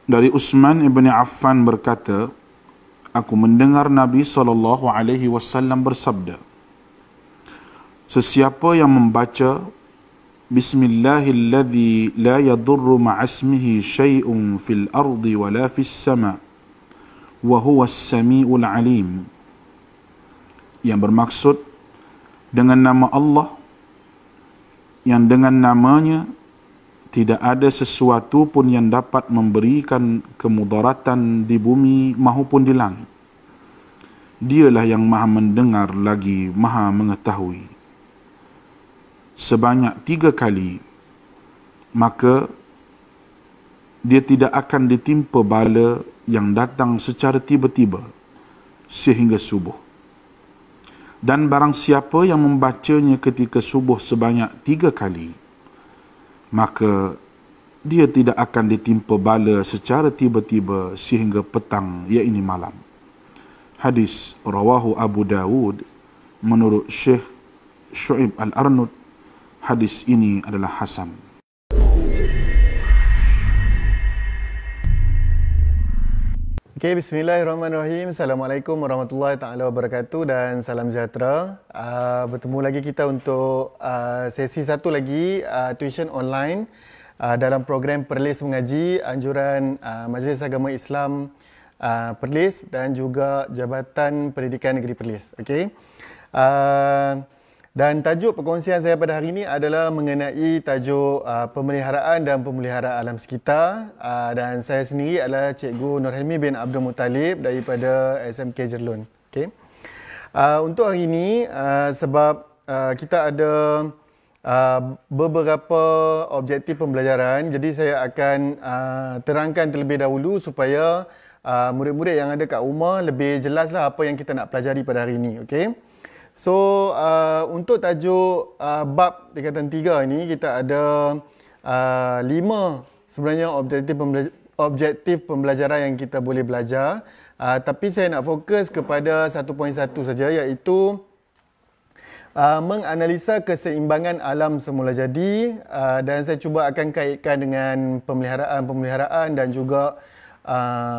Dari Utsman ibn Affan berkata, aku mendengar Nabi SAW bersabda, sesiapa yang membaca Bismillahilladzi la yadurru ma'asmihi syai'un fil ardi wala fis sama' wa huwas sami'ul alim, yang bermaksud dengan nama Allah yang dengan namanya tidak ada sesuatu pun yang dapat memberikan kemudaratan di bumi maupun di langit. Dialah yang maha mendengar lagi maha mengetahui. Sebanyak 3 kali, maka dia tidak akan ditimpa bala yang datang secara tiba-tiba sehingga subuh. Dan barang siapa yang membacanya ketika subuh sebanyak 3 kali, maka dia tidak akan ditimpa bala secara tiba-tiba sehingga petang, iaitu malam. Hadis rawahu Abu Dawud menurut Syekh Syu'ib Al-Arnud. Hadis ini adalah hasan. Okay, bismillahirrahmanirrahim. Assalamualaikum warahmatullahi taala wabarakatuh dan salam sejahtera. Bertemu lagi kita untuk sesi satu lagi tuition online dalam program Perlis Mengaji anjuran Majlis Agama Islam Perlis dan juga Jabatan Pendidikan Negeri Perlis. Okay. Dan tajuk perkongsian saya pada hari ini adalah mengenai tajuk pemeliharaan dan pemelihara alam sekitar. Dan saya sendiri adalah Cikgu Nur Helmi bin Abdul Muttalib daripada SMK Jerlun. Okay. Untuk hari ini, sebab kita ada beberapa objektif pembelajaran, jadi saya akan terangkan terlebih dahulu supaya murid-murid yang ada kat rumah lebih jelaslah apa yang kita nak pelajari pada hari ini. Okay. So, untuk tajuk bab tingkatan 3 ini, kita ada 5 sebenarnya objektif pembelajaran yang kita boleh belajar. Tapi saya nak fokus kepada 1.1 saja, iaitu menganalisa keseimbangan alam semula jadi, dan saya cuba akan kaitkan dengan pemeliharaan dan juga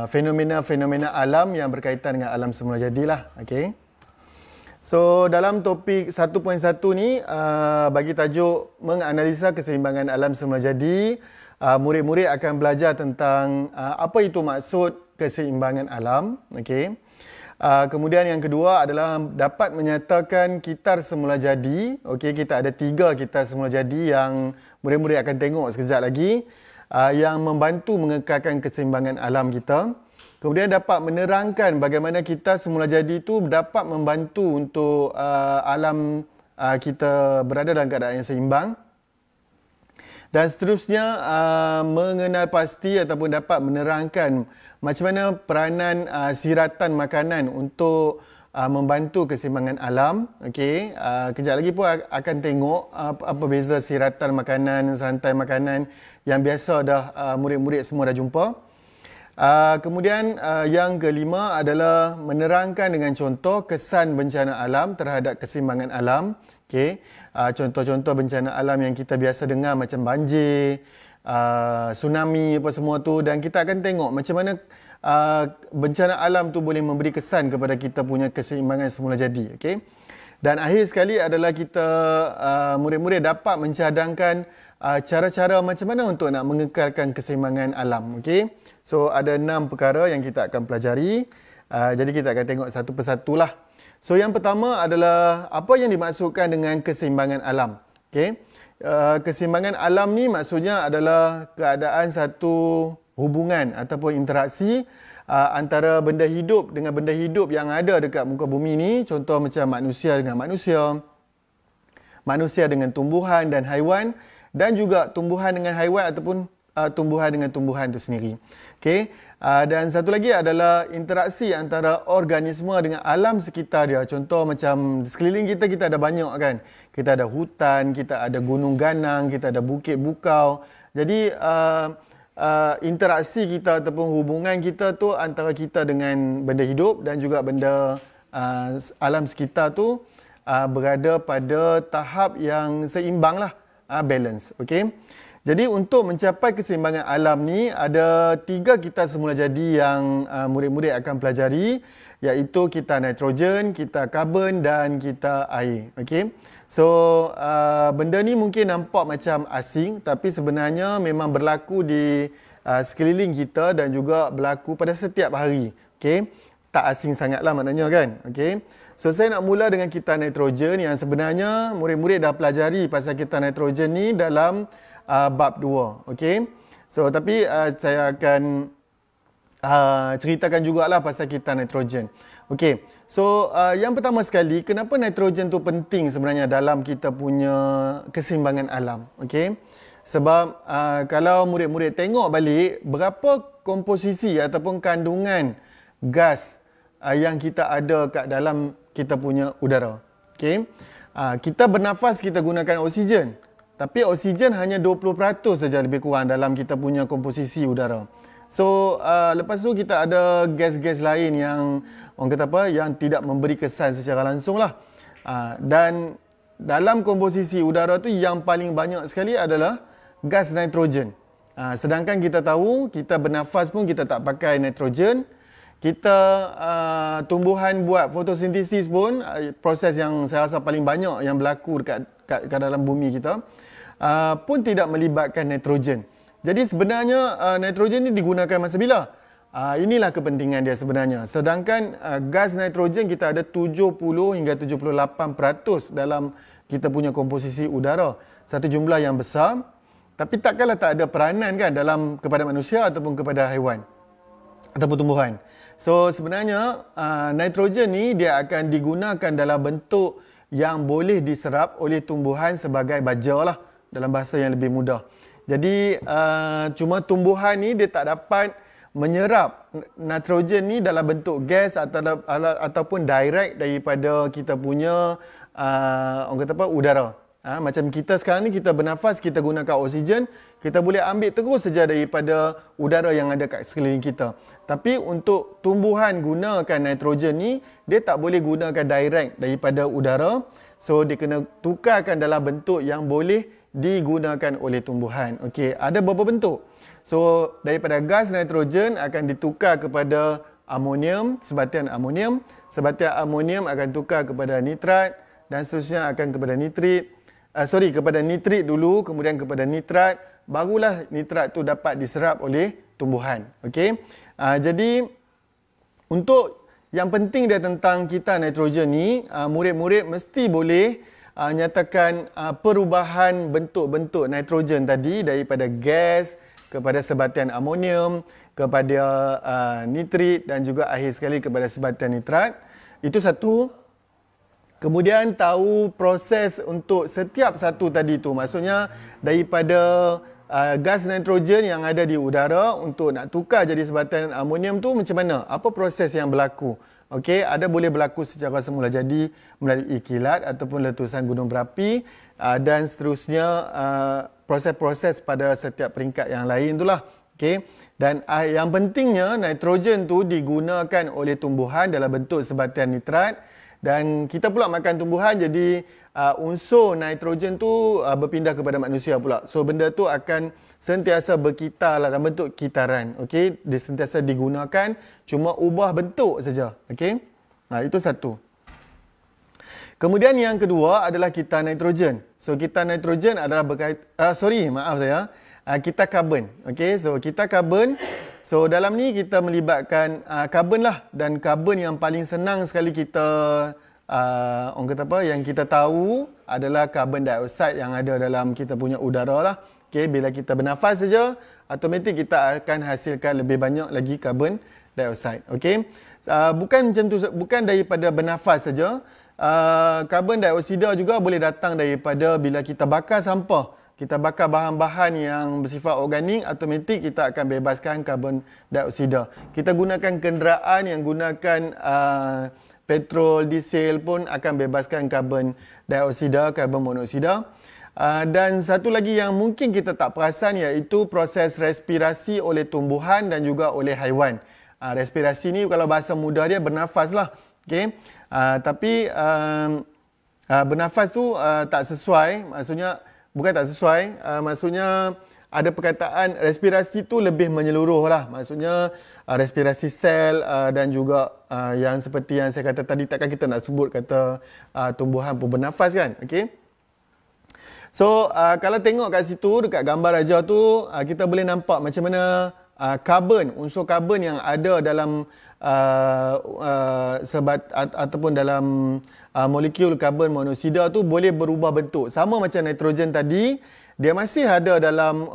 fenomena-fenomena alam yang berkaitan dengan alam semula jadilah. Okay. So, dalam topik 1.1 ni, bagi tajuk menganalisa keseimbangan alam semula jadi, murid-murid akan belajar tentang apa itu maksud keseimbangan alam. Okay. Kemudian yang kedua adalah dapat menyatakan kitar semula jadi. Okay, kita ada 3 kitar semula jadi yang murid-murid akan tengok sekejap lagi, yang membantu mengekalkan keseimbangan alam kita. Kemudian dapat menerangkan bagaimana kita semula jadi itu dapat membantu untuk alam kita berada dalam keadaan yang seimbang. Dan seterusnya, mengenal pasti ataupun dapat menerangkan macam mana peranan siratan makanan untuk membantu keseimbangan alam. Okay. Kejap lagi pun akan tengok apa beza siratan makanan, rantai makanan yang biasa dah murid-murid semua dah jumpa. Kemudian yang kelima adalah menerangkan dengan contoh kesan bencana alam terhadap keseimbangan alam. Okay. Contoh-contoh bencana alam yang kita biasa dengar macam banjir, tsunami apa semua tu, dan kita akan tengok macam mana bencana alam tu boleh memberi kesan kepada kita punya keseimbangan semula jadi. Okay. Dan akhir sekali adalah kita murid-murid dapat mencadangkan cara-cara macam mana untuk nak mengekalkan keseimbangan alam. Okay. So, ada 6 perkara yang kita akan pelajari. Jadi kita akan tengok satu persatu lah. So, yang pertama adalah apa yang dimaksudkan dengan keseimbangan alam. Okay. Keseimbangan alam ni maksudnya adalah keadaan satu hubungan ataupun interaksi antara benda hidup dengan benda hidup yang ada dekat muka bumi ni. Contoh macam manusia dengan manusia, manusia dengan tumbuhan dan haiwan, dan juga tumbuhan dengan haiwan ataupun tumbuhan dengan tumbuhan itu sendiri. Okay. Dan satu lagi adalah interaksi antara organisme dengan alam sekitar dia. Contoh macam di sekeliling kita, kita ada banyak kan. Kita ada hutan, kita ada gunung ganang, kita ada bukit bukau. Jadi interaksi kita ataupun hubungan kita tu antara kita dengan benda hidup dan juga benda alam sekitar tu berada pada tahap yang seimbang lah, balance. Okay. Jadi untuk mencapai keseimbangan alam ni ada 3 kita semula jadi yang murid-murid akan pelajari, iaitu kita nitrogen, kita karbon dan kita air. Okey. So benda ni mungkin nampak macam asing tapi sebenarnya memang berlaku di sekeliling kita dan juga berlaku pada setiap hari. Okey. Tak asing sangatlah maknanya kan. Okey. So saya nak mula dengan kita nitrogen yang sebenarnya murid-murid dah pelajari pasal kita nitrogen ni dalam bab 2. Okey. So tapi saya akan ceritakan jugalah pasal kita nitrogen. Okey. So yang pertama sekali, kenapa nitrogen tu penting sebenarnya dalam kita punya keseimbangan alam? Okey. Sebab kalau murid-murid tengok balik berapa komposisi ataupun kandungan gas yang kita ada kat dalam kita punya udara. Okey. Kita bernafas kita gunakan oksigen. Tapi oksigen hanya 20% saja lebih kurang dalam kita punya komposisi udara. So lepas tu kita ada gas-gas lain yang orang kata apa, yang tidak memberi kesan secara langsung lah. Dan dalam komposisi udara tu yang paling banyak sekali adalah gas nitrogen. Sedangkan kita tahu kita bernafas pun kita tak pakai nitrogen. Kita tumbuhan buat fotosintesis pun proses yang saya rasa paling banyak yang berlaku dekat dalam bumi kita pun tidak melibatkan nitrogen. Jadi sebenarnya nitrogen ni digunakan masa bila? Inilah kepentingan dia sebenarnya. Sedangkan gas nitrogen kita ada 70 hingga 78% dalam kita punya komposisi udara. Satu jumlah yang besar. Tapi takkanlah tak ada peranan kan dalam kepada manusia ataupun kepada haiwan ataupun tumbuhan. So sebenarnya nitrogen ni dia akan digunakan dalam bentuk yang boleh diserap oleh tumbuhan sebagai baja lah dalam bahasa yang lebih mudah. Jadi cuma tumbuhan ni dia tak dapat menyerap nitrogen ni dalam bentuk gas ataupun direct daripada kita punya orang kata apa, udara. Macam kita sekarang ni kita bernafas, kita gunakan oksigen, kita boleh ambil terus saja daripada udara yang ada kat sekeliling kita. Tapi untuk tumbuhan gunakan nitrogen ni, dia tak boleh gunakan direct daripada udara. So dia kena tukarkan dalam bentuk yang boleh digunakan oleh tumbuhan. Okey, ada beberapa bentuk. So daripada gas nitrogen akan ditukar kepada amonium, sebatian amonium. Sebatian amonium akan tukar kepada nitrat dan seterusnya akan kepada nitrit. Kepada nitrit dulu, kemudian kepada nitrat, barulah nitrat tu dapat diserap oleh tumbuhan. Okey. Jadi untuk yang penting dia tentang kita nitrogen ni, murid-murid mesti boleh nyatakan perubahan bentuk-bentuk nitrogen tadi daripada gas kepada sebatian amonium, kepada nitrit dan juga akhir sekali kepada sebatian nitrat. Itu satu. Kemudian tahu proses untuk setiap satu tadi tu. Maksudnya daripada gas nitrogen yang ada di udara untuk nak tukar jadi sebatian amonium tu macam mana? Apa proses yang berlaku? Okey, ada boleh berlaku secara semula jadi melalui kilat ataupun letusan gunung berapi dan seterusnya proses-proses pada setiap peringkat yang lain itulah. Okey. Dan yang pentingnya nitrogen tu digunakan oleh tumbuhan dalam bentuk sebatian nitrat. Dan kita pula makan tumbuhan, jadi unsur nitrogen tu berpindah kepada manusia pula. So benda tu akan sentiasa berkitar dalam bentuk kitaran. Okey, dia sentiasa digunakan, cuma ubah bentuk saja. Okey, itu satu. Kemudian yang kedua adalah kita nitrogen. So kita nitrogen adalah kita karbon. Okey, so kita karbon. So dalam ni kita melibatkan karbon lah, dan karbon yang paling senang sekali kita orang kata apa, yang kita tahu adalah karbon dioksida yang ada dalam kita punya udara lah. Okey, bila kita bernafas saja, automatik kita akan hasilkan lebih banyak lagi karbon dioksida. Okey, bukan macam tu, bukan daripada bernafas saja. Karbon dioksida juga boleh datang daripada bila kita bakar sampah. Kita bakar bahan-bahan yang bersifat organik, automatik kita akan bebaskan karbon dioksida. Kita gunakan kenderaan yang gunakan petrol, diesel pun akan bebaskan karbon dioksida, karbon monoksida. Dan satu lagi yang mungkin kita tak perasan iaitu proses respirasi oleh tumbuhan dan juga oleh haiwan. Respirasi ni kalau bahasa mudah dia bernafas lah. Okay? Tapi bernafas tu tak sesuai, maksudnya bukan tak sesuai, maksudnya ada perkataan respirasi tu lebih menyeluruh lah. Maksudnya respirasi sel dan juga yang seperti yang saya kata tadi, takkan kita nak sebut kata tumbuhan pun bernafas kan. Okay. So kalau tengok kat situ dekat gambar raja tu, kita boleh nampak macam mana karbon, unsur karbon yang ada dalam ataupun dalam molekul karbon monoksida tu boleh berubah bentuk. Sama macam nitrogen tadi, dia masih ada dalam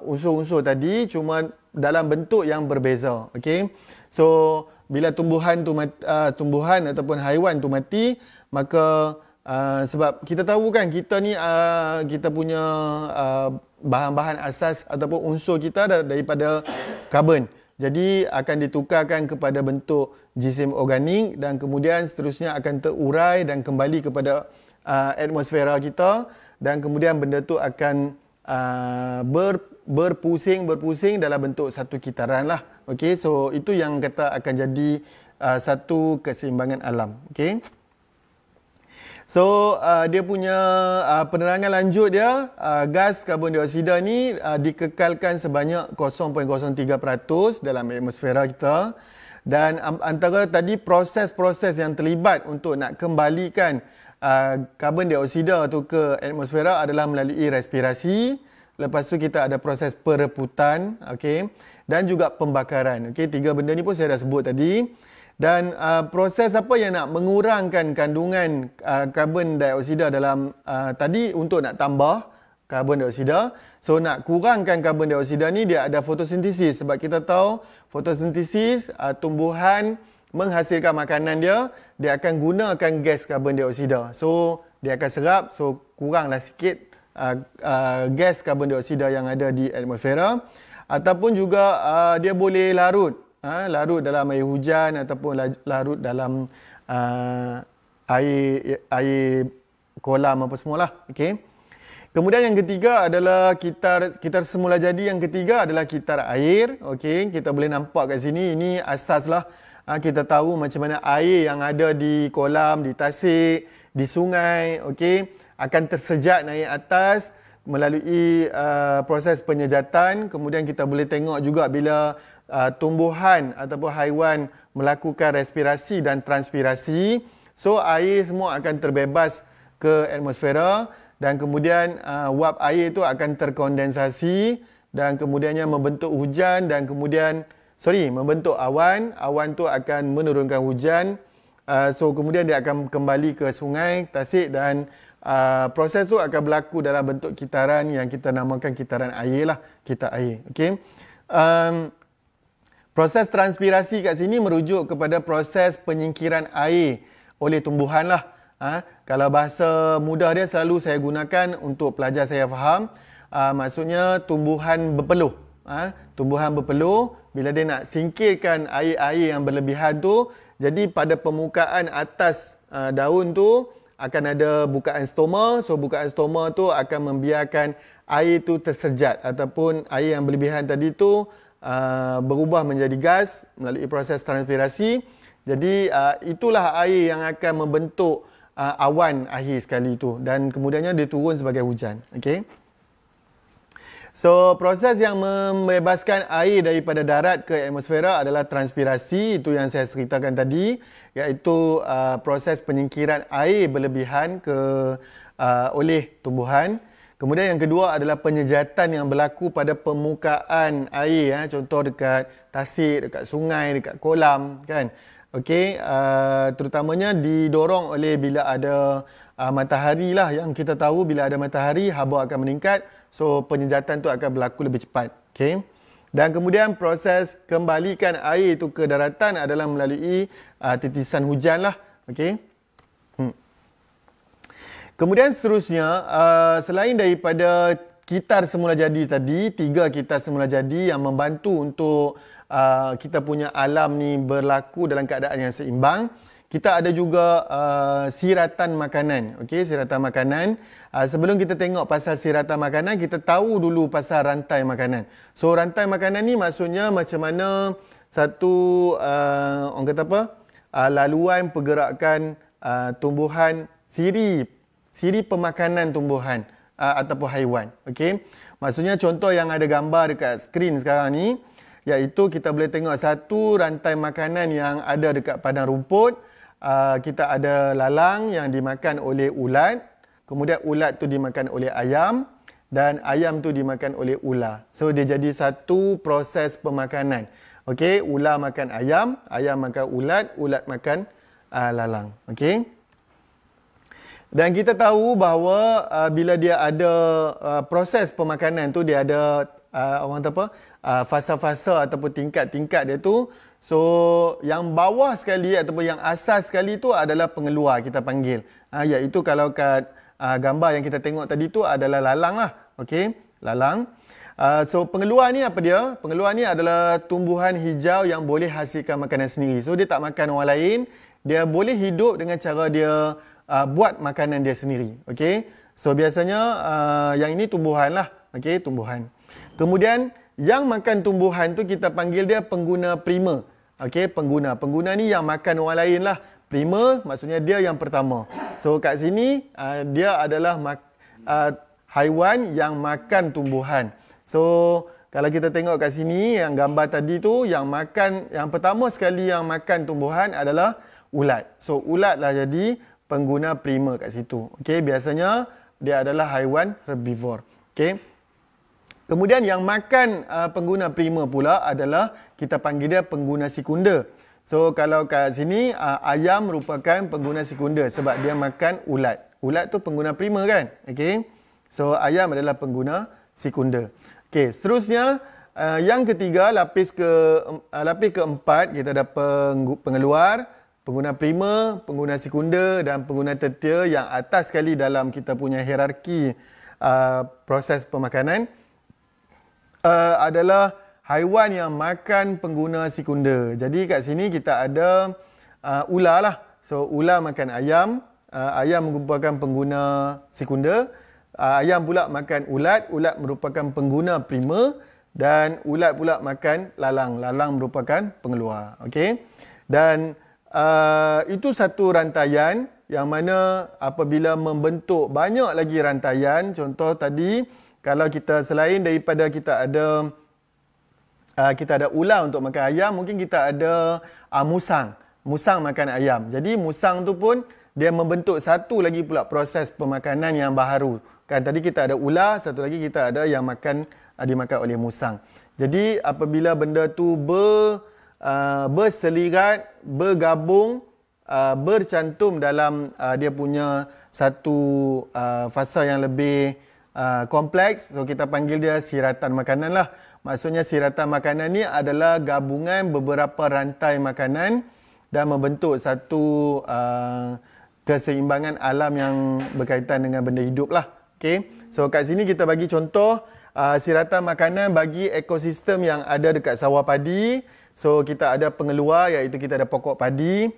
unsur-unsur tadi, cuma dalam bentuk yang berbeza. Okay? So bila tumbuhan ataupun haiwan tu mati, maka sebab kita tahu kan kita ni kita punya bahan-bahan asas ataupun unsur kita daripada karbon. Jadi akan ditukarkan kepada bentuk jisim organik dan kemudian seterusnya akan terurai dan kembali kepada atmosfera kita, dan kemudian benda tu akan berpusing dalam bentuk satu kitaran lah. Okey, so itu yang kata akan jadi satu keseimbangan alam. Okey. So dia punya penerangan lanjut dia, gas karbon dioksida ni dikekalkan sebanyak 0.03% dalam atmosfera kita, dan antara tadi proses-proses yang terlibat untuk nak kembalikan karbon dioksida tu ke atmosfera adalah melalui respirasi. Lepas tu kita ada proses pereputan, okey, dan juga pembakaran. Okey, 3 benda ni pun saya dah sebut tadi. Dan proses apa yang nak mengurangkan kandungan karbon dioksida dalam tadi untuk nak tambah karbon dioksida. So nak kurangkan karbon dioksida ni dia ada fotosintesis, sebab kita tahu fotosintesis tumbuhan menghasilkan makanan dia akan gunakan gas karbon dioksida. So dia akan serap, so kuranglah sikit gas karbon dioksida yang ada di atmosfera. Ataupun juga dia boleh larut dalam air hujan ataupun larut dalam air kolam apa semualah. Okey. Kemudian yang ketiga adalah kitar semula jadi. Yang ketiga adalah kitar air. Okey, kita boleh nampak kat sini, ini asaslah kita tahu macam mana air yang ada di kolam, di tasik, di sungai, okey, akan tersejat naik atas melalui proses penyejatan. Kemudian kita boleh tengok juga bila tumbuhan ataupun haiwan melakukan respirasi dan transpirasi, so air semua akan terbebas ke atmosfera, dan kemudian wap air itu akan terkondensasi dan kemudiannya membentuk hujan, dan kemudian membentuk awan. Awan tu akan menurunkan hujan, so kemudian dia akan kembali ke sungai, tasik, dan proses tu akan berlaku dalam bentuk kitaran yang kita namakan kitaran air lah, kitar air. Okey. Proses transpirasi kat sini merujuk kepada proses penyingkiran air oleh tumbuhan lah. Kalau bahasa mudah dia selalu saya gunakan untuk pelajar saya faham. Maksudnya tumbuhan berpeluh. Tumbuhan berpeluh, bila dia nak singkirkan air-air yang berlebihan tu, jadi pada permukaan atas daun tu akan ada bukaan stoma. So bukaan stoma tu akan membiarkan air tu tersejat, ataupun air yang berlebihan tadi tu berubah menjadi gas melalui proses transpirasi. Jadi itulah air yang akan membentuk awan akhir sekali itu, dan kemudiannya dia turun sebagai hujan. Okey. So proses yang membebaskan air daripada darat ke atmosfera adalah transpirasi, itu yang saya ceritakan tadi, iaitu proses penyingkiran air berlebihan oleh tumbuhan. Kemudian yang kedua adalah penyejatan yang berlaku pada permukaan air, contoh dekat tasik, dekat sungai, dekat kolam, kan. Okey, terutamanya didorong oleh bila ada matahari lah, yang kita tahu bila ada matahari haba akan meningkat, so penyejatan tu akan berlaku lebih cepat. Okey. Dan kemudian proses kembalikan air itu ke daratan adalah melalui titisan hujan lah. Okey. Kemudian seterusnya, selain daripada kitar semula jadi tadi, 3 kitar semula jadi yang membantu untuk kita punya alam ni berlaku dalam keadaan yang seimbang, kita ada juga siratan makanan. Okey, siratan makanan. Sebelum kita tengok pasal siratan makanan, kita tahu dulu pasal rantai makanan. So rantai makanan ni maksudnya macam mana satu orang kata apa? Laluan pergerakan tumbuhan, siri pemakanan tumbuhan ataupun haiwan. Okey. Maksudnya contoh yang ada gambar dekat skrin sekarang ni, iaitu kita boleh tengok satu rantai makanan yang ada dekat padang rumput. Kita ada lalang yang dimakan oleh ulat, kemudian ulat tu dimakan oleh ayam, dan ayam tu dimakan oleh ular. So dia jadi satu proses pemakanan. Okey, ular makan ayam, ayam makan ulat, ulat makan lalang. Okey. Dan kita tahu bahawa bila dia ada proses pemakanan tu, dia ada orang kata apa, fasa-fasa ataupun tingkat-tingkat dia tu. So yang bawah sekali ataupun yang asas sekali tu adalah pengeluar, kita panggil. Iaitu kalau kat gambar yang kita tengok tadi tu adalah lalang lah. Okey, lalang. So pengeluar ni apa dia? Pengeluar ni adalah tumbuhan hijau yang boleh hasilkan makanan sendiri. So dia tak makan orang lain, dia boleh hidup dengan cara dia buat makanan dia sendiri. Okey. So biasanya yang ini tumbuhan lah. Okey, tumbuhan. Kemudian yang makan tumbuhan tu kita panggil dia pengguna prima. Okey, pengguna. Pengguna ni yang makan orang lain lah. Prima maksudnya dia yang pertama. So kat sini dia adalah haiwan yang makan tumbuhan. So kalau kita tengok kat sini yang gambar tadi tu, yang pertama sekali yang makan tumbuhan adalah ulat. So ulat lah jadi pengguna prima kat situ. Okey, biasanya dia adalah haiwan herbivore. Okey. Kemudian yang makan pengguna prima pula adalah kita panggil dia pengguna sekunda. So kalau kat sini ayam merupakan pengguna sekunda sebab dia makan ulat. Ulat tu pengguna prima kan? Okey. So ayam adalah pengguna sekunda. Okey, seterusnya yang ketiga, lapis keempat kita ada pengeluar, pengguna prima, pengguna sekunda dan pengguna tertia yang atas sekali dalam kita punya hierarki proses pemakanan adalah haiwan yang makan pengguna sekunda. Jadi kat sini kita ada ular lah. So ular makan ayam, ayam merupakan pengguna sekunda, ayam pula makan ulat, ulat merupakan pengguna prima dan ulat pula makan lalang, lalang merupakan pengeluar. Okey. Dan itu satu rantaian yang mana apabila membentuk banyak lagi rantaian, contoh tadi kalau kita selain daripada kita ada ular untuk makan ayam, mungkin kita ada musang. Musang makan ayam. Jadi musang tu pun dia membentuk satu lagi pula proses pemakanan yang baharu. Kan tadi kita ada ular, satu lagi kita ada yang dimakan oleh musang. Jadi apabila benda tu berselirat, bergabung, bercantum dalam dia punya satu fasa yang lebih kompleks, so kita panggil dia siratan makanan lah. Maksudnya siratan makanan ni adalah gabungan beberapa rantai makanan dan membentuk satu keseimbangan alam yang berkaitan dengan benda hidup lah. Okay. So kat sini kita bagi contoh siratan makanan bagi ekosistem yang ada dekat sawah padi. So kita ada pengeluar iaitu kita ada pokok padi.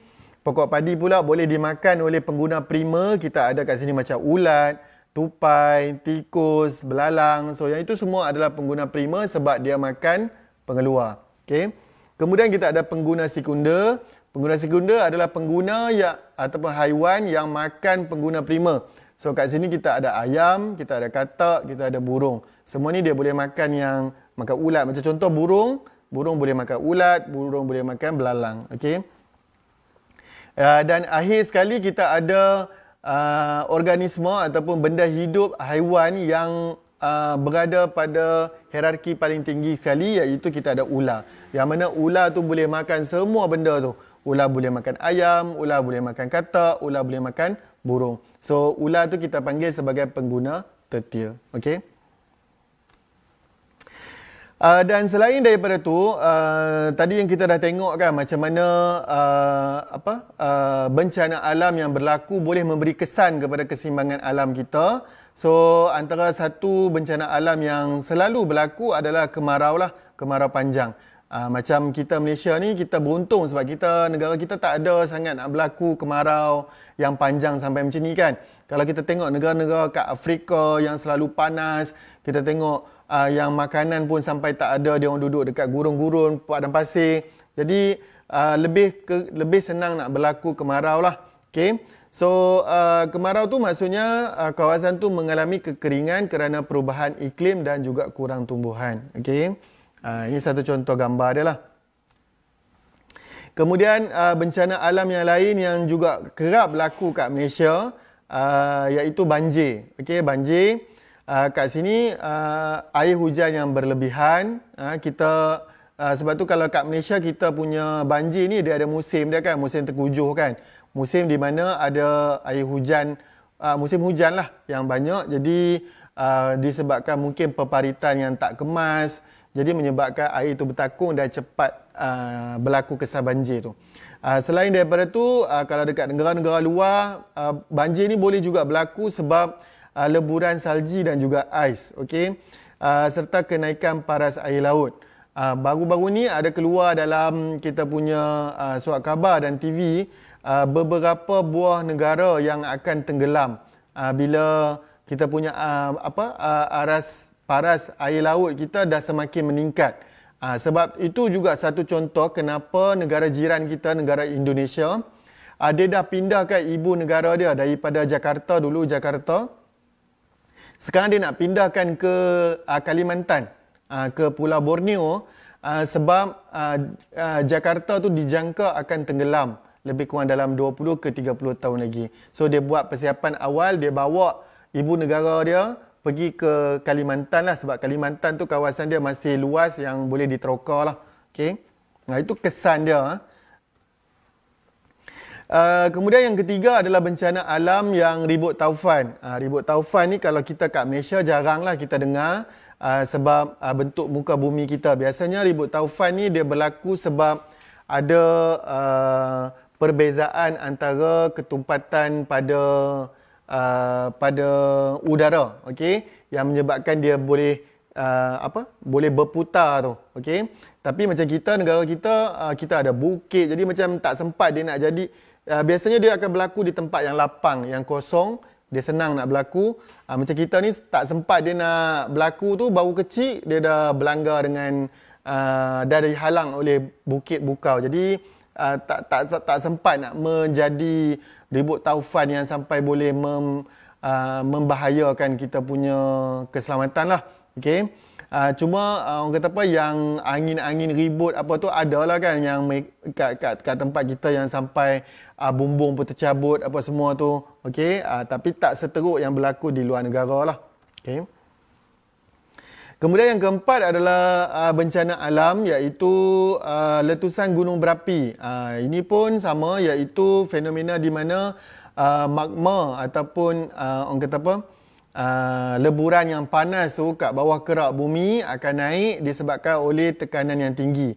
Pokok padi pula boleh dimakan oleh pengguna prima. Kita ada kat sini macam ulat, tupai, tikus, belalang. So yang itu semua adalah pengguna prima sebab dia makan pengeluar. Okay. Kemudian kita ada pengguna sekunda. Pengguna sekunda adalah pengguna ataupun haiwan yang makan pengguna prima. So kat sini kita ada ayam, kita ada katak, kita ada burung. Semua ni dia boleh makan ulat. Macam contoh burung boleh makan ulat, burung boleh makan belalang. Okey. Dan akhir sekali kita ada organisme ataupun benda hidup haiwan yang berada pada hierarki paling tinggi sekali, iaitu kita ada ular. Yang mana ular tu boleh makan semua benda tu. Ular boleh makan ayam, ular boleh makan katak, ular boleh makan burung. So ular tu kita panggil sebagai pengguna tertia. Okey. Dan selain daripada tu, tadi yang kita dah tengok kan macam mana bencana alam yang berlaku boleh memberi kesan kepada keseimbangan alam kita. So antara satu bencana alam yang selalu berlaku adalah kemarau lah, kemarau panjang. Macam kita Malaysia ni, kita beruntung sebab negara kita tak ada sangat nak berlaku kemarau yang panjang sampai macam ni kan. Kalau kita tengok negara-negara kat Afrika yang selalu panas, kita tengok yang makanan pun sampai tak ada, dia orang duduk dekat gurun-gurun, padang pasir. Jadi lebih senang nak berlaku kemarau lah. Okay. So kemarau tu maksudnya kawasan tu mengalami kekeringan kerana perubahan iklim dan juga kurang tumbuhan. Okey. Ini satu contoh gambar dia lah. Kemudian bencana alam yang lain yang juga kerap berlaku kat Malaysia iaitu banjir. Okey, banjir. Kat sini air hujan yang berlebihan. Sebab tu kalau kat Malaysia kita punya banjir ni dia ada musim dia kan, musim tengkujuh kan. Musim di mana ada air hujan, musim hujan lah yang banyak. Jadi disebabkan mungkin peparitan yang tak kemas, jadi menyebabkan air itu bertakung dan cepat berlaku kesal banjir tu. Selain daripada tu, kalau dekat negara-negara luar, banjir ni boleh juga berlaku sebab leburan salji dan juga ais, okey, serta kenaikan paras air laut. Baru-baru ni ada keluar dalam kita punya surat khabar dan TV beberapa buah negara yang akan tenggelam bila kita punya paras air laut kita dah semakin meningkat. Sebab itu juga satu contoh kenapa negara jiran kita, negara Indonesia, dia dah pindahkan ibu negara dia daripada Jakarta, dulu Jakarta. Sekarang dia nak pindahkan ke Kalimantan, ke Pulau Borneo, sebab Jakarta tu dijangka akan tenggelam lebih kurang dalam 20 ke 30 tahun lagi. So dia buat persiapan awal, dia bawa ibu negara dia pergi ke Kalimantan lah, sebab Kalimantan tu kawasan dia masih luas yang boleh diteroka lah. Okay? Nah, itu kesan dia. Kemudian yang ketiga adalah bencana alam yang ribut taufan. Ribut taufan ni kalau kita kat Malaysia jaranglah kita dengar sebab bentuk muka bumi kita. Biasanya ribut taufan ni dia berlaku sebab ada perbezaan antara ketumpatan pada udara, okey, yang menyebabkan dia boleh boleh berputar tu, okey. Tapi macam kita, negara kita, kita ada bukit, jadi macam tak sempat dia nak jadi. Biasanya dia akan berlaku di tempat yang lapang, yang kosong, dia senang nak berlaku. Macam kita ni tak sempat dia nak berlaku tu, baru kecil dia dah berlanggar dengan dah dihalang oleh bukit bukau. Jadi tak sempat nak menjadi ribut taufan yang sampai boleh membahayakan kita punya keselamatan lah. Okay? Cuma orang kata apa, yang angin-angin ribut apa tu adalah kan, yang kat tempat kita yang sampai bumbung pun tercabut apa semua tu. Okay? Tapi tak seteruk yang berlaku di luar negara lah. Okay? Kemudian yang keempat adalah bencana alam, iaitu letusan gunung berapi. Ini pun sama, iaitu fenomena di mana magma ataupun orang kata apa, leburan yang panas tu kat bawah kerak bumi akan naik disebabkan oleh tekanan yang tinggi.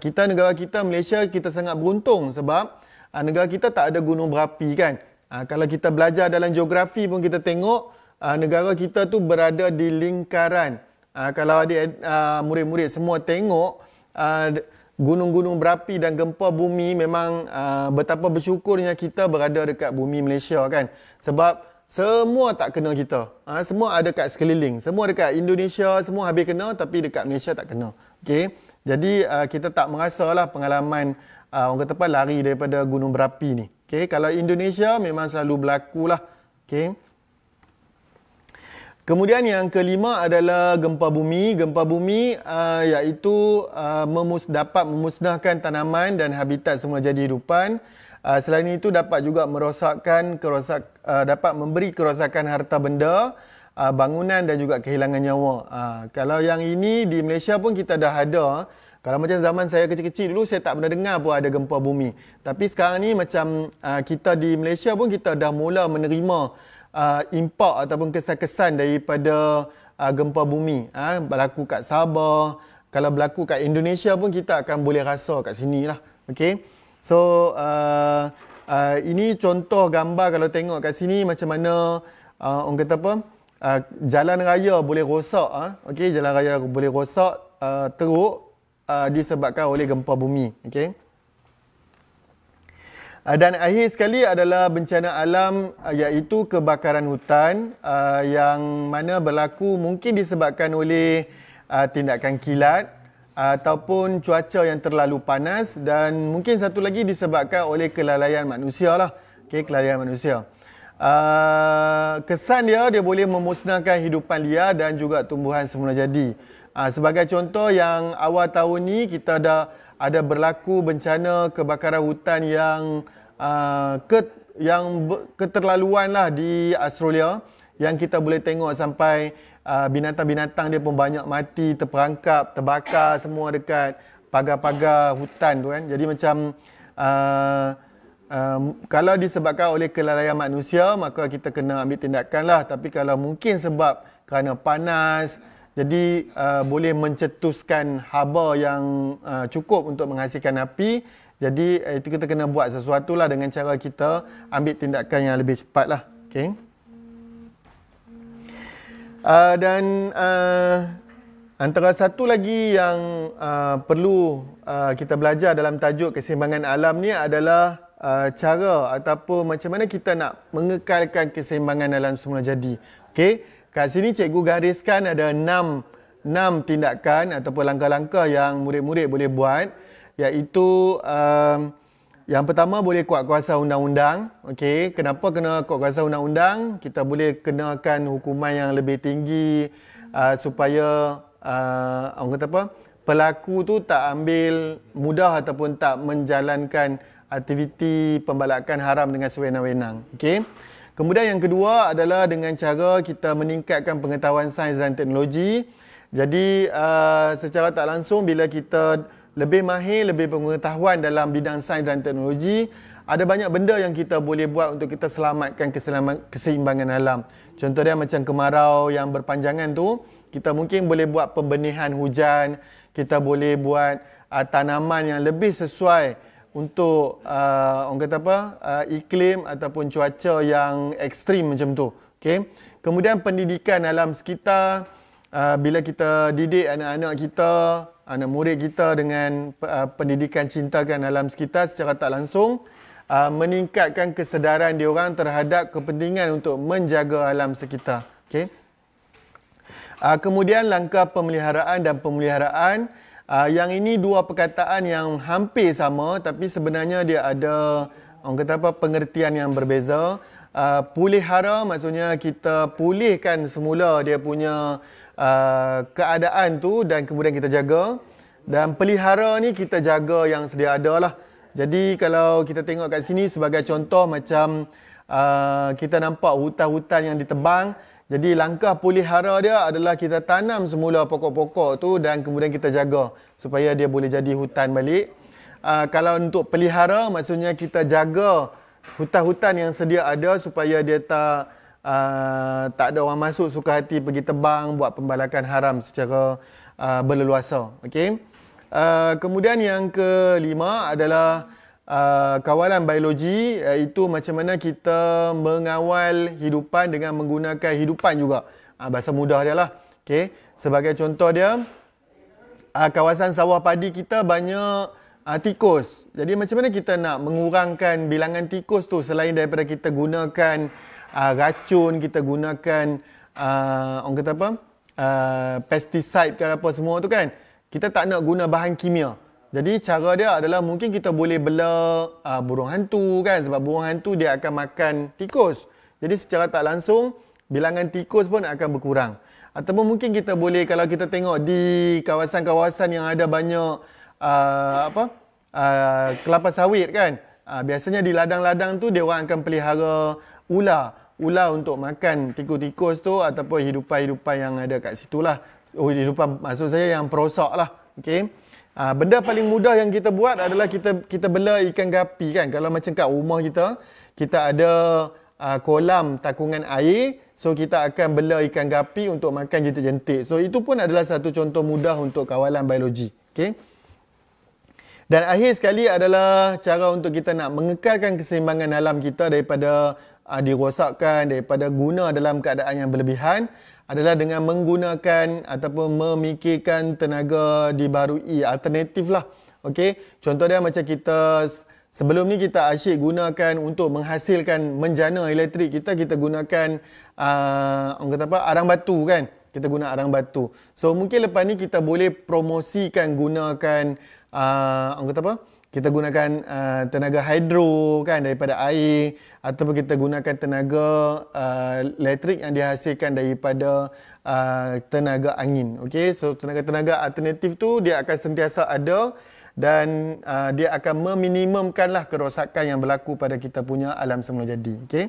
Negara kita Malaysia, kita sangat beruntung sebab negara kita tak ada gunung berapi kan. Kalau kita belajar dalam geografi pun kita tengok negara kita tu berada di lingkaran. Kalau adik murid-murid semua tengok gunung-gunung berapi dan gempa bumi, memang betapa bersyukurnya kita berada dekat bumi Malaysia kan. Sebab semua tak kena kita. Semua ada kat sekeliling. Semua dekat Indonesia, semua habis kena, tapi dekat Malaysia tak kena. Okay? Jadi kita tak merasalah pengalaman orang kata apa, lari daripada gunung berapi ni. Okay? Kalau Indonesia memang selalu berlaku lah. Okay? Kemudian yang kelima adalah gempa bumi. Gempa bumi iaitu dapat memusnahkan tanaman dan habitat semula jadi hidupan. Selain itu dapat juga dapat memberi kerosakan harta benda, bangunan dan juga kehilangan nyawa. Kalau yang ini di Malaysia pun kita dah ada. Kalau macam zaman saya kecil-kecil dulu, saya tak pernah dengar pun ada gempa bumi. Tapi sekarang ni macam kita di Malaysia pun kita dah mula menerima impak ataupun kesan-kesan daripada gempa bumi. Berlaku kat Sabah, kalau berlaku kat Indonesia pun kita akan boleh rasa kat sini lah. Okay? So ini contoh gambar, kalau tengok kat sini macam mana orang kata apa, jalan raya boleh rosak. Okay? Jalan raya boleh rosak, teruk disebabkan oleh gempa bumi. Okay? Dan akhir sekali adalah bencana alam, iaitu kebakaran hutan yang mana berlaku mungkin disebabkan oleh tindakan kilat ataupun cuaca yang terlalu panas, dan mungkin satu lagi disebabkan oleh kelalaian manusia lah. Okey, kelarian manusia. Kesan dia boleh memusnahkan hidupan liar dan juga tumbuhan semula jadi. Sebagai contoh, yang awal tahun ni kita ada berlaku bencana kebakaran hutan yang keterlaluan lah di Australia, yang kita boleh tengok sampai binatang-binatang dia pun banyak mati, terperangkap, terbakar semua dekat pagar-pagar hutan tu kan. Jadi macam kalau disebabkan oleh kelalaian manusia, maka kita kena ambil tindakan lah. Tapi kalau mungkin sebab kerana panas, jadi boleh mencetuskan haba yang cukup untuk menghasilkan api. Jadi itu kita kena buat sesuatu lah dengan cara kita ambil tindakan yang lebih cepat lah. Okay. Dan antara satu lagi yang perlu kita belajar dalam tajuk keseimbangan alam ni adalah cara ataupun macam mana kita nak mengekalkan keseimbangan alam semula jadi. Okey, kat sini cikgu gariskan ada 6 tindakan ataupun langkah-langkah yang murid-murid boleh buat, iaitu yang pertama boleh kuat kuasa undang-undang. Okey, kenapa kena kuat kuasa undang-undang? Kita boleh kenakan hukuman yang lebih tinggi supaya orang kata apa? Pelaku tu tak ambil mudah ataupun tak menjalankan aktiviti pembalakan haram dengan sewenang-wenang. Okey. Kemudian yang kedua adalah dengan cara kita meningkatkan pengetahuan sains dan teknologi. Jadi secara tak langsung bila kita lebih mahir, lebih pengetahuan dalam bidang sains dan teknologi, ada banyak benda yang kita boleh buat untuk kita selamatkan keseimbangan alam. Contoh dia macam kemarau yang berpanjangan tu, kita mungkin boleh buat pembenihan hujan, kita boleh buat tanaman yang lebih sesuai untuk orang kata apa, iklim ataupun cuaca yang ekstrim macam tu. Okay. Kemudian pendidikan alam sekitar, bila kita didik anak-anak kita, anak murid kita dengan pendidikan cintakan alam sekitar, secara tak langsung meningkatkan kesedaran diorang terhadap kepentingan untuk menjaga alam sekitar. Okay. Kemudian langkah pemeliharaan dan pemeliharaan. Yang ini dua perkataan yang hampir sama, tapi sebenarnya dia ada orang kata apa, pengertian yang berbeza. Pulihara maksudnya kita pulihkan semula dia punya keadaan tu dan kemudian kita jaga. Dan pelihara ni kita jaga yang sedia ada lah. Jadi kalau kita tengok kat sini sebagai contoh, macam kita nampak hutan-hutan yang ditebang. Jadi langkah pelihara dia adalah kita tanam semula pokok-pokok tu dan kemudian kita jaga supaya dia boleh jadi hutan balik. Kalau untuk pelihara maksudnya kita jaga hutan-hutan yang sedia ada supaya dia tak ada orang masuk suka hati pergi tebang, buat pembalakan haram secara berleluasa. Okay? Kemudian yang kelima adalah kawalan biologi, iaitu macam mana kita mengawal hidupan dengan menggunakan hidupan juga. Bahasa mudah dia lah. Okay. Sebagai contoh dia, kawasan sawah padi kita banyak tikus. Jadi macam mana kita nak mengurangkan bilangan tikus tu selain daripada kita gunakan racun, kita gunakan orang kata apa, pesticide ke apa semua tu kan. Kita tak nak guna bahan kimia. Jadi cara dia adalah mungkin kita boleh bela burung hantu kan, sebab burung hantu dia akan makan tikus. Jadi secara tak langsung bilangan tikus pun akan berkurang. Ataupun mungkin kita boleh, kalau kita tengok di kawasan-kawasan yang ada banyak kelapa sawit kan, biasanya di ladang-ladang tu dia orang akan pelihara ular untuk makan tikus-tikus tu ataupun hidupan-hidupan yang ada kat situ lah. Hidupan maksud saya yang perosak lah. Okay. Benda paling mudah yang kita buat adalah kita bela ikan gapi kan. Kalau macam kat rumah kita ada kolam takungan air, so kita akan bela ikan gapi untuk makan jentik-jentik. So itu pun adalah satu contoh mudah untuk kawalan biologi. Okay? Dan akhir sekali adalah cara untuk kita nak mengekalkan keseimbangan alam kita daripada dirosakkan, daripada guna dalam keadaan yang berlebihan, adalah dengan menggunakan ataupun memikirkan tenaga dibarui alternatif lah. Okey, contoh dia macam kita sebelum ni kita asyik gunakan untuk menghasilkan menjana elektrik kita gunakan orang kata apa, arang batu kan. Kita guna arang batu. So mungkin lepas ni kita boleh promosikan gunakan orang kata apa, kita gunakan tenaga hidro kan daripada air, ataupun kita gunakan tenaga elektrik yang dihasilkan daripada tenaga angin. Okey, so tenaga-tenaga alternatif tu dia akan sentiasa ada dan dia akan meminimumkanlah kerosakan yang berlaku pada kita punya alam semula jadi. Okey.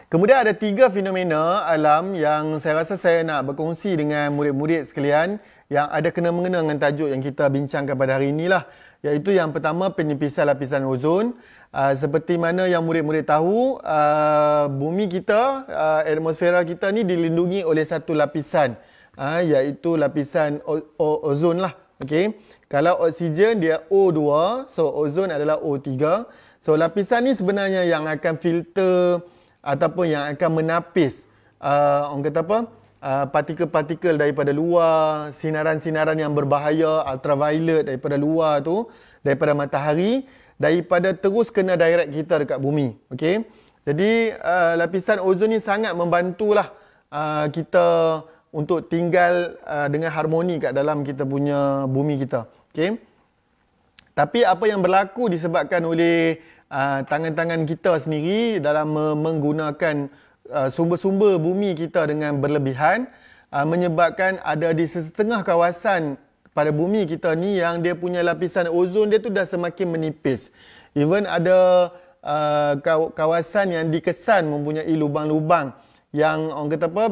Kemudian ada 3 fenomena alam yang saya rasa saya nak berkongsi dengan murid-murid sekalian yang ada kena-mengena dengan tajuk yang kita bincangkan pada hari inilah. Iaitu yang pertama, penipisan lapisan ozon. Seperti mana yang murid-murid tahu, bumi kita, atmosfera kita ni dilindungi oleh satu lapisan, iaitu lapisan ozon lah. Okay. Kalau oksigen dia O2, so ozon adalah O3. So lapisan ni sebenarnya yang akan filter ataupun yang akan menapis orang kata apa, partikel-partikel daripada luar, sinaran-sinaran yang berbahaya, ultraviolet daripada luar tu, daripada matahari, daripada terus kena direct kita dekat bumi. Okey. Jadi lapisan ozon ni sangat membantulah kita untuk tinggal dengan harmoni kat dalam kita punya bumi kita. Okey. Tapi apa yang berlaku disebabkan oleh tangan-tangan kita sendiri dalam menggunakan sumber-sumber bumi kita dengan berlebihan, menyebabkan ada di setengah kawasan pada bumi kita ni yang dia punya lapisan ozon dia tu dah semakin menipis. Even ada kawasan yang dikesan mempunyai lubang-lubang yang orang kata apa,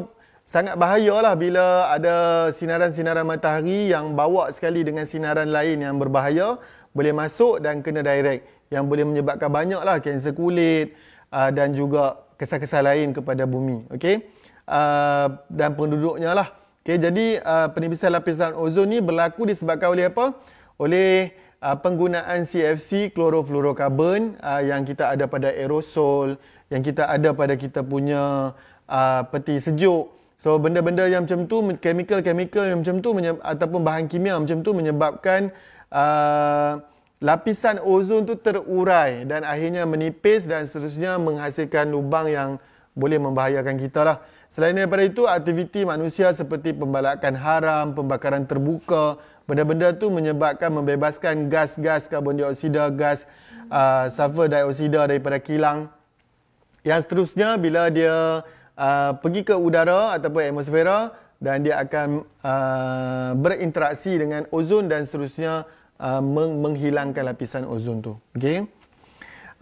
sangat bahayalah bila ada sinaran-sinaran matahari yang bawa sekali dengan sinaran lain yang berbahaya boleh masuk dan kena direct, yang boleh menyebabkan banyaklah kanser kulit dan juga kesal-kesal lain kepada bumi. Okey. Dan penduduknya lah. Okey, jadi penipisan lapisan ozon ni berlaku disebabkan oleh apa? Oleh penggunaan CFC, klorofluorokarbon, yang kita ada pada aerosol, yang kita ada pada kita punya peti sejuk. So benda-benda yang macam tu, chemical-chemical yang macam tu ataupun bahan kimia macam tu menyebabkan lapisan ozon tu terurai dan akhirnya menipis dan seterusnya menghasilkan lubang yang boleh membahayakan kita lah. Selain daripada itu, aktiviti manusia seperti pembalakan haram, pembakaran terbuka, benda-benda tu menyebabkan membebaskan gas-gas karbon dioksida, gas sulfur dioksida daripada kilang. Yang seterusnya bila dia pergi ke udara ataupun atmosfera dan dia akan berinteraksi dengan ozon dan seterusnya menghilangkan lapisan ozon tu. Okey.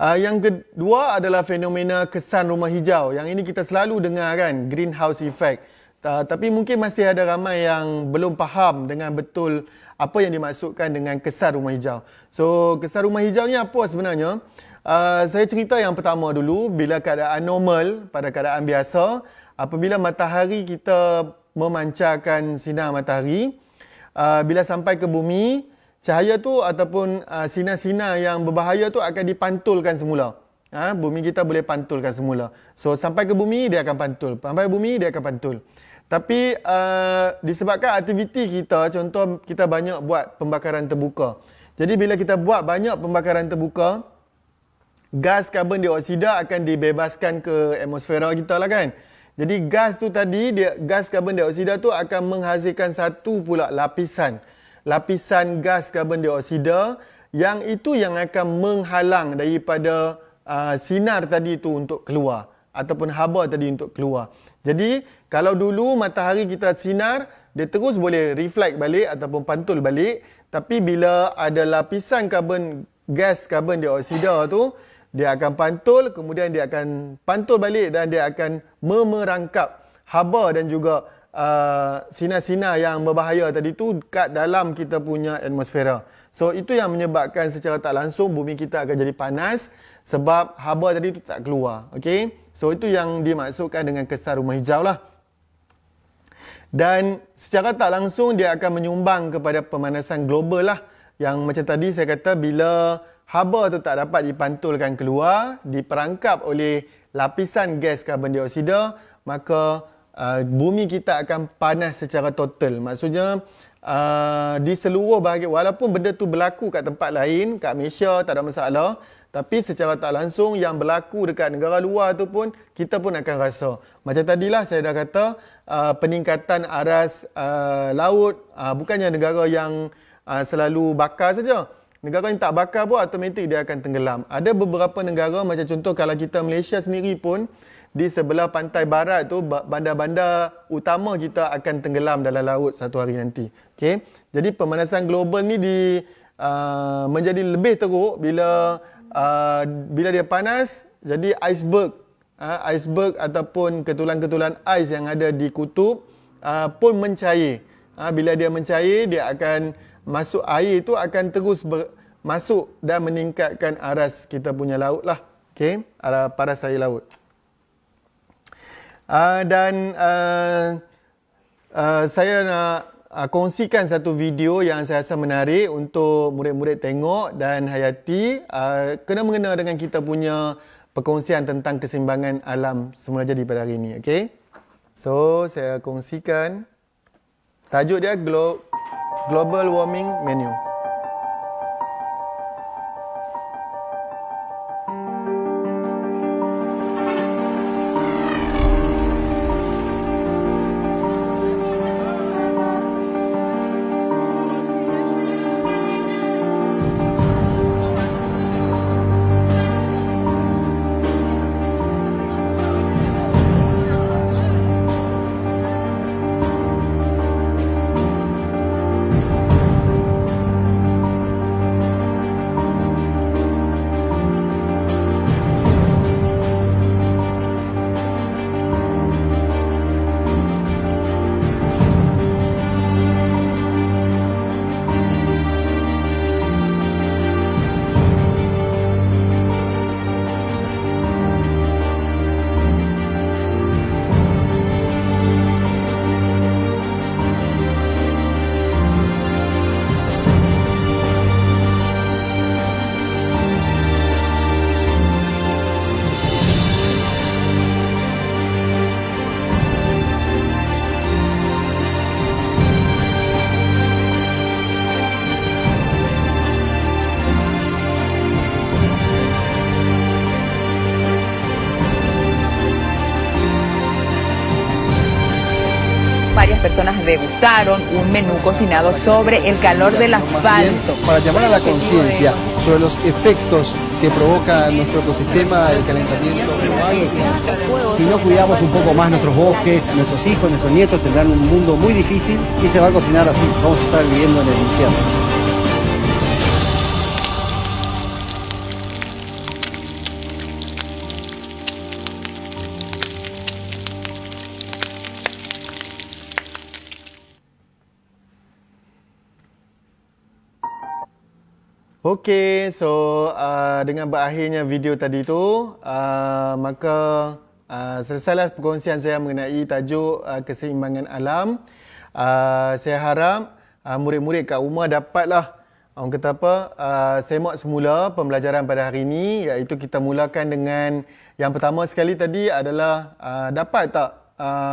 Yang kedua adalah fenomena kesan rumah hijau. Yang ini kita selalu dengar kan, greenhouse effect. Tapi mungkin masih ada ramai yang belum faham dengan betul apa yang dimaksudkan dengan kesan rumah hijau. So, kesan rumah hijau ni apa sebenarnya? Saya cerita yang pertama dulu, bila keadaan normal, pada keadaan biasa, apabila matahari kita memancarkan sinar matahari, bila sampai ke bumi, cahaya tu ataupun sinar-sinar yang berbahaya tu akan dipantulkan semula. Bumi kita boleh pantulkan semula. So sampai ke bumi dia akan pantul. Sampai bumi dia akan pantul. Tapi disebabkan aktiviti kita, contoh kita banyak buat pembakaran terbuka. Jadi bila kita buat banyak pembakaran terbuka, gas karbon dioksida akan dibebaskan ke atmosfera kita lah kan. Jadi gas tu tadi, gas karbon dioksida tu akan menghasilkan satu pula lapisan gas karbon dioksida yang itu yang akan menghalang daripada sinar tadi tu untuk keluar ataupun haba tadi untuk keluar. Jadi kalau dulu matahari kita sinar, dia terus boleh reflect balik ataupun pantul balik, tapi bila ada lapisan gas karbon dioksida tu, dia akan pantul, kemudian dia akan pantul balik dan dia akan memerangkap haba dan juga sinar-sinar yang berbahaya tadi tu kat dalam kita punya atmosfera. So itu yang menyebabkan secara tak langsung bumi kita akan jadi panas sebab haba tadi tu tak keluar. Okey. So itu yang dimaksudkan dengan kesan rumah hijau lah. Dan secara tak langsung dia akan menyumbang kepada pemanasan global lah. Yang macam tadi saya kata, bila haba tu tak dapat dipantulkan keluar, diperangkap oleh lapisan gas karbon dioksida, maka bumi kita akan panas secara total. Maksudnya di seluruh bahagian, walaupun benda tu berlaku kat tempat lain, kat Malaysia tak ada masalah, tapi secara tak langsung yang berlaku dekat negara luar tu pun kita pun akan rasa. Macam tadilah saya dah kata, peningkatan aras laut, bukannya negara yang selalu bakar saja. Negara yang tak bakar pun automatik dia akan tenggelam. Ada beberapa negara macam contoh kalau kita Malaysia sendiri pun di sebelah pantai barat tu bandar-bandar utama kita akan tenggelam dalam laut satu hari nanti. Okey. Jadi pemanasan global ni menjadi lebih teruk bila dia panas, jadi iceberg ataupun ketulan-ketulan ais yang ada di kutub pun mencair. Bila dia mencair, dia akan masuk air itu akan terus masuk dan meningkatkan aras kita punya laut lah. Okey, paras air laut. Saya nak kongsikan satu video yang saya rasa menarik untuk murid-murid tengok dan hayati, kena-mengena dengan kita punya perkongsian tentang keseimbangan alam semula jadi pada hari ini. Okey. So, saya kongsikan. Tajuk dia Global Warming Menu. Varias personas degustaron un menú cocinado sobre el calor del asfalto. Para llamar a la conciencia sobre los efectos que provoca nuestro ecosistema, el calentamiento global. Si no cuidamos un poco más nuestros bosques, nuestros hijos, nuestros nietos tendrán un mundo muy difícil y se va a cocinar así. Vamos a estar viviendo en el infierno. Okey, so dengan berakhirnya video tadi tu, maka selesailah perkongsian saya mengenai tajuk keseimbangan alam. Saya harap murid-murid kat rumah dapatlah orang kata apa, semak semula pembelajaran pada hari ini, iaitu kita mulakan dengan yang pertama sekali tadi adalah dapat tak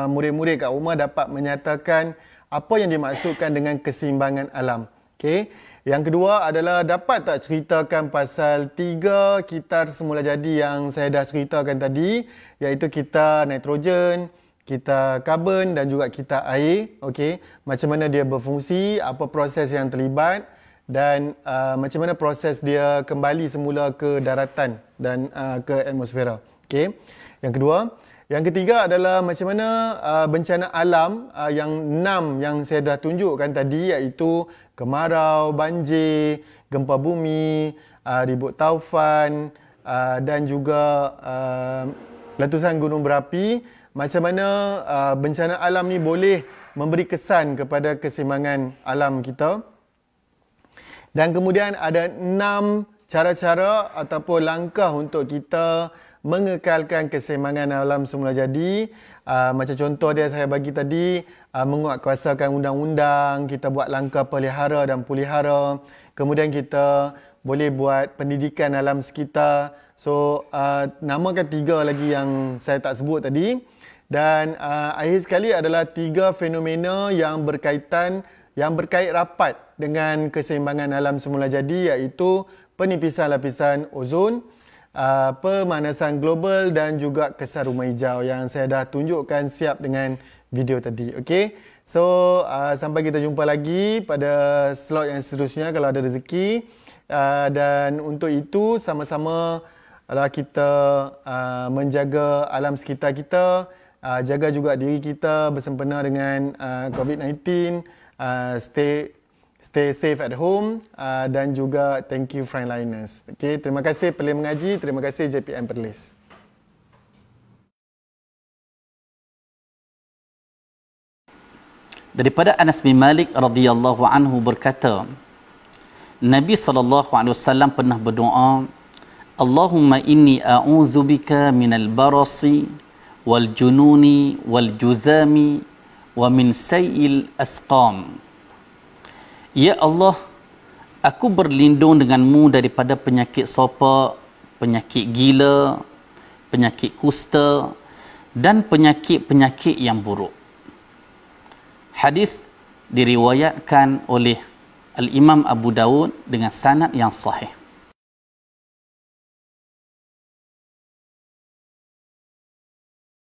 murid-murid kat rumah dapat menyatakan apa yang dimaksudkan dengan keseimbangan alam. Okey. Yang kedua adalah dapat tak ceritakan pasal 3 kitar semula jadi yang saya dah ceritakan tadi, iaitu kitar nitrogen, kitar karbon dan juga kitar air. Okey, macam mana dia berfungsi, apa proses yang terlibat dan macam mana proses dia kembali semula ke daratan dan ke atmosfera. Okey. Yang kedua. Yang ketiga adalah macam mana bencana alam yang 6 yang saya dah tunjukkan tadi, iaitu kemarau, banjir, gempa bumi, ribut taufan dan juga letusan gunung berapi. Macam mana bencana alam ni boleh memberi kesan kepada keseimbangan alam kita. Dan kemudian ada 6 cara-cara ataupun langkah untuk kita mengekalkan keseimbangan alam semula jadi. Macam contoh dia saya bagi tadi, menguatkuasakan undang-undang, kita buat langkah pelihara dan pulihara. Kemudian kita boleh buat pendidikan alam sekitar. So, namakan 3 lagi yang saya tak sebut tadi. Dan akhir sekali adalah 3 fenomena yang berkait rapat dengan keseimbangan alam semula jadi, iaitu penipisan lapisan ozon, pemanasan global dan juga kesan rumah hijau yang saya dah tunjukkan siap dengan video tadi. Okey. So sampai kita jumpa lagi pada slot yang seterusnya kalau ada rezeki. Dan untuk itu sama-sama kita menjaga alam sekitar kita, jaga juga diri kita bersempena dengan COVID-19, stay safe at home, dan juga thank you Frontliners. Okay, terima kasih Perlis Mengaji, terima kasih JPM Perlis. Daripada Anas bin Malik radhiyallahu anhu berkata, Nabi SAW pernah berdoa, Allahumma inni a'udzubika minal barasi wal jununi wal juzami wa min sayil asqam. Ya Allah, aku berlindung denganmu daripada penyakit sopak, penyakit gila, penyakit kusta dan penyakit-penyakit yang buruk. Hadis diriwayatkan oleh Al-Imam Abu Dawud dengan sanad yang sahih.